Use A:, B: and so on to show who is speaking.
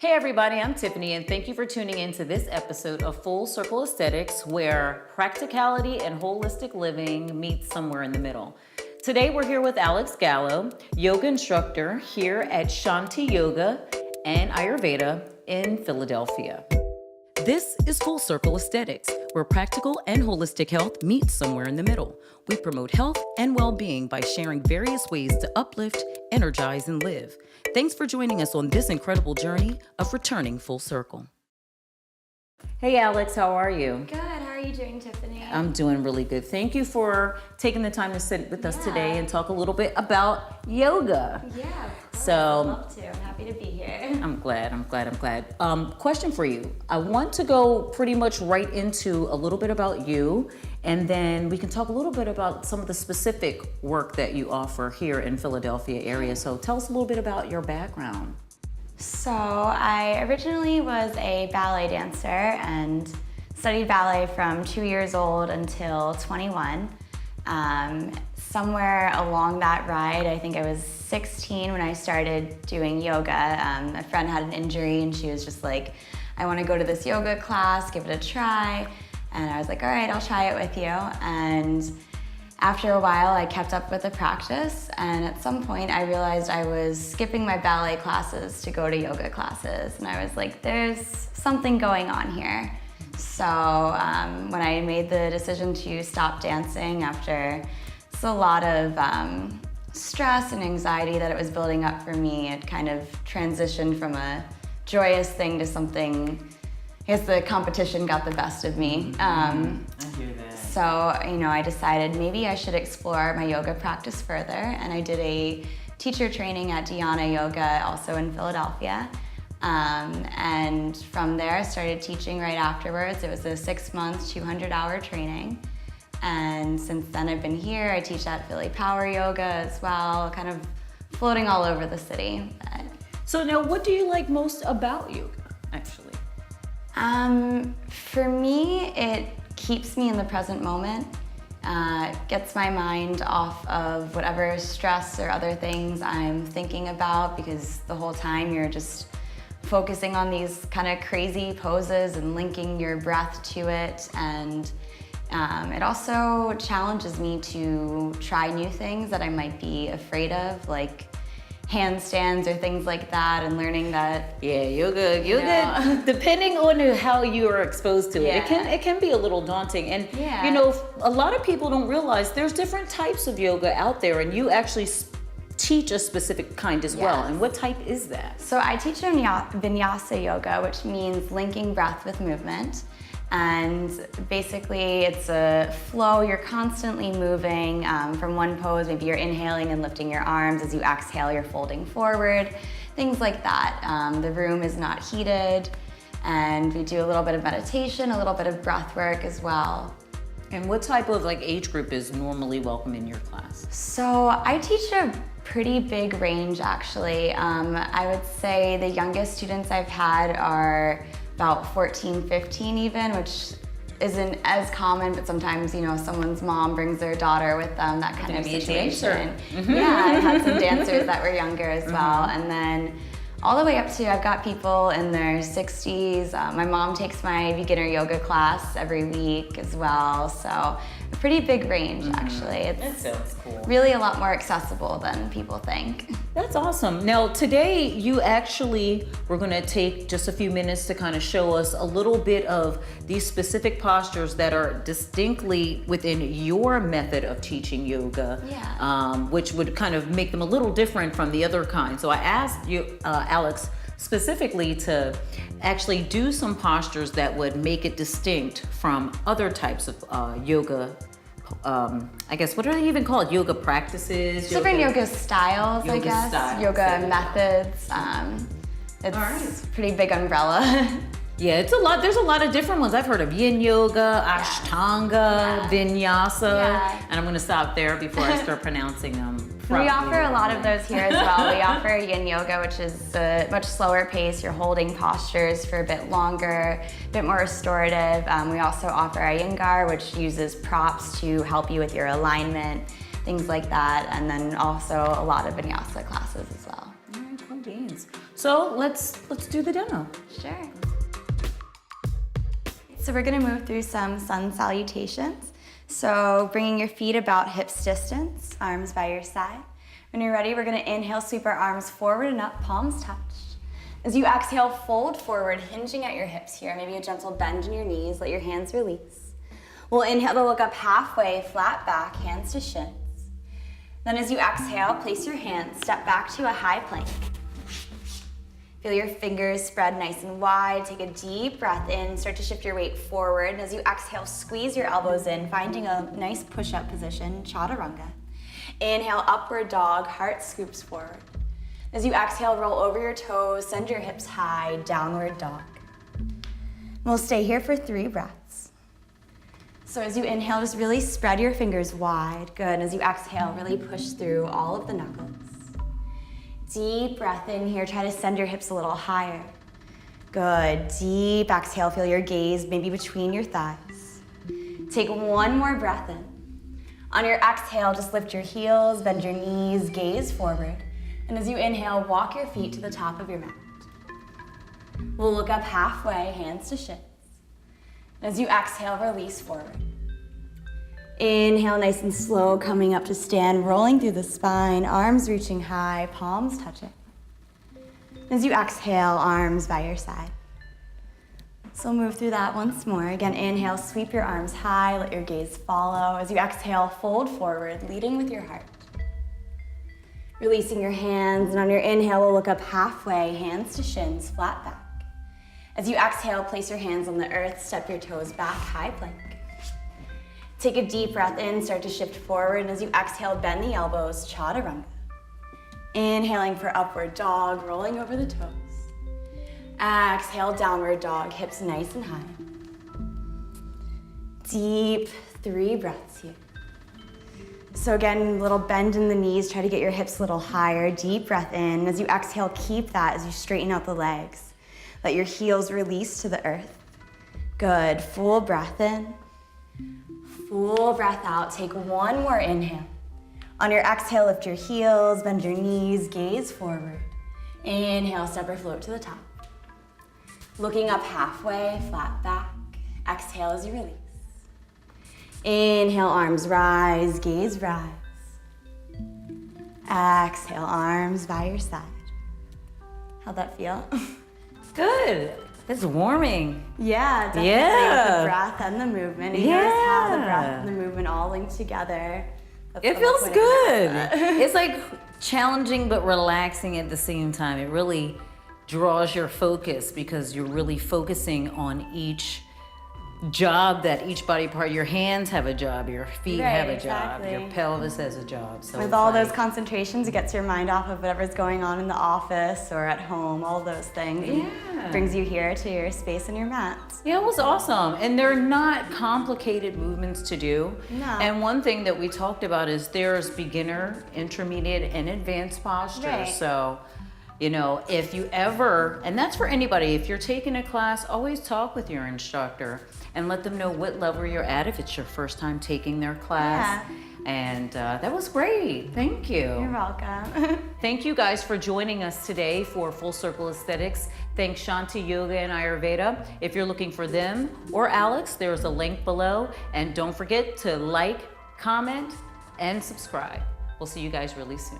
A: Hey everybody, I'm Tiffany and thank you for tuning in to this episode of Full Circle Aesthetics, where practicality and holistic living meet somewhere in the middle. Today we're here with Gallo, yoga instructor here at Shanti Yoga and Ayurveda in Philadelphia. This is Full Circle Aesthetics, where practical and holistic health meet somewhere in the middle. We promote health and well-being by sharing various ways to uplift, energize, and live. Thanks for joining us on this incredible journey of returning full circle. Hey Alex, how are you?
B: Good, how are you doing, Tiffany?
A: I'm doing really good. Thank you for taking the time to sit with us today and talk a little bit about yoga.
B: Yeah, of course.
A: So,
B: I'd love to. I'm happy to be here.
A: I'm glad. Question for you. I want to go pretty much right into a little bit about you, and then we can talk a little bit about some of the specific work that you offer here in Philadelphia area. So tell us a little bit about your background.
B: So I originally was a ballet dancer and studied ballet from 2 years old until 21. Somewhere along that ride, I think I was 16 when I started doing yoga. A friend had an injury and she was just like, I want to go to this yoga class, give it a try. And I was like, all right, I'll try it with you. And after a while, I kept up with the practice, and at some point I realized I was skipping my ballet classes to go to yoga classes, and I was like, there's something going on here. So when I made the decision to stop dancing after a lot of stress and anxiety that it was building up for me, it kind of transitioned from a joyous thing to something, I guess the competition got the best of me.
A: I hear that.
B: So, I decided maybe I should explore my yoga practice further, and I did a teacher training at Dhyana Yoga, also in Philadelphia. And from there, I started teaching right afterwards. It was a 6-month, 200-hour training. And since then, I've been here. I teach at Philly Power Yoga as well, kind of floating all over the city.
A: So now, what do you like most about yoga, actually?
B: For me, it keeps me in the present moment, gets my mind off of whatever stress or other things I'm thinking about, because the whole time you're just focusing on these kind of crazy poses and linking your breath to it. And it also challenges me to try new things that I might be afraid of, like handstands or things like that, and learning that
A: yoga depending on how you are exposed to it, it can be a little daunting. And a lot of people don't realize there's different types of yoga out there, and you actually teach a specific kind as well. And what type is that? So
B: I teach vinyasa yoga, which means linking breath with movement. And basically it's a flow. You're constantly moving from one pose. Maybe you're inhaling and lifting your arms. As you exhale, you're folding forward, things like that. The room is not heated, and we do a little bit of meditation, a little bit of breath work as well.
A: And what type of age group is normally welcome in your class?
B: So I teach a pretty big range, actually. I would say the youngest students I've had are about 14, 15 even, which isn't as common, but sometimes, someone's mom brings their daughter with them, that kind of situation. Yeah, I had some dancers that were younger as well. And then all the way up to, I've got people in their 60s. My mom takes my beginner yoga class every week as well. So a pretty big range, actually.
A: That sounds cool.
B: Really a lot more accessible than people think.
A: That's awesome. Now today we're going to take just a few minutes to kind of show us a little bit of these specific postures that are distinctly within your method of teaching yoga, which would kind of make them a little different from the other kind. So I asked you, Alex, specifically to actually do some postures that would make it distinct from other types of yoga. I guess, what do they even call it? Yoga practices?
B: Different yoga styles, I guess. Yoga methods. It's a pretty big umbrella.
A: Yeah, it's a lot. There's a lot of different ones. I've heard of yin yoga, ashtanga, vinyasa, and I'm going to stop there before I start pronouncing them.
B: We offer a lot of those here as well. We offer yin yoga, which is a much slower pace. You're holding postures for a bit longer, a bit more restorative. We also offer Iyengar, which uses props to help you with your alignment, things like that. And then also a lot of vinyasa classes as well.
A: Cool beans. So let's do the demo.
B: Sure. So we're gonna move through some sun salutations. So bringing your feet about hips distance, arms by your side. When you're ready, we're gonna inhale, sweep our arms forward and up, palms touch. As you exhale, fold forward, hinging at your hips here. Maybe a gentle bend in your knees, let your hands release. We'll inhale to look up halfway, flat back, hands to shins. Then as you exhale, place your hands, step back to a high plank. Feel your fingers spread nice and wide. Take a deep breath in, start to shift your weight forward. And as you exhale, squeeze your elbows in, finding a nice push-up position, chaturanga. Inhale, upward dog, heart scoops forward. As you exhale, roll over your toes, send your hips high, downward dog. We'll stay here for 3 breaths. So as you inhale, just really spread your fingers wide. Good. And as you exhale, really push through all of the knuckles. Deep breath in here, try to send your hips a little higher. Good, deep exhale, feel your gaze maybe between your thighs. Take 1 more breath in. On your exhale, just lift your heels, bend your knees, gaze forward. And as you inhale, walk your feet to the top of your mat. We'll look up halfway, hands to shins. And as you exhale, release forward. Inhale, nice and slow, coming up to stand, rolling through the spine, arms reaching high, palms touching. As you exhale, arms by your side. So move through that once more. Again, inhale, sweep your arms high, let your gaze follow. As you exhale, fold forward, leading with your heart. Releasing your hands, and on your inhale, we'll look up halfway, hands to shins, flat back. As you exhale, place your hands on the earth, step your toes back, high plank. Take a deep breath in, start to shift forward, and as you exhale, bend the elbows, chaturanga. Inhaling for upward dog, rolling over the toes. Exhale, downward dog, hips nice and high. Deep 3 breaths here. So again, little bend in the knees, try to get your hips a little higher. Deep breath in. As you exhale, keep that as you straighten out the legs. Let your heels release to the earth. Good, full breath in. Full breath out, take 1 more inhale. On your exhale, lift your heels, bend your knees, gaze forward. Inhale, step or float to the top. Looking up halfway, flat back. Exhale as you release. Inhale, arms rise, gaze rise. Exhale, arms by your side. How'd that feel?
A: Good. It's warming.
B: Yeah, definitely.
A: Yeah.
B: The breath and the movement. You
A: Yeah.
B: notice how the breath and the movement all link together. That's
A: It
B: the
A: feels
B: point of
A: good.
B: Yachetta.
A: It's like challenging but relaxing at the same time. It really draws your focus because you're really focusing on each job that each body part, your hands have a job, your feet
B: Right,
A: have a job,
B: exactly.
A: your pelvis has a job. So
B: With
A: it's
B: all
A: like-
B: those concentrations, it gets your mind off of whatever's going on in the office or at home, all those things. And
A: Yeah.
B: brings you here to your space and your mats.
A: Yeah, it was awesome. And they're not complicated movements to do.
B: No.
A: And one thing that we talked about is there's beginner, intermediate, and advanced postures.
B: Right.
A: So, you know, if you ever, and that's for anybody, if you're taking a class, always talk with your instructor and let them know what level you're at if it's your first time taking their class.
B: Yeah.
A: And that was great. Thank you.
B: You're welcome.
A: Thank you guys for joining us today for Full Circle Aesthetics. Thanks Shanti Yoga and Ayurveda. If you're looking for them or Alex, there's a link below. And don't forget to like, comment, and subscribe. We'll see you guys really soon.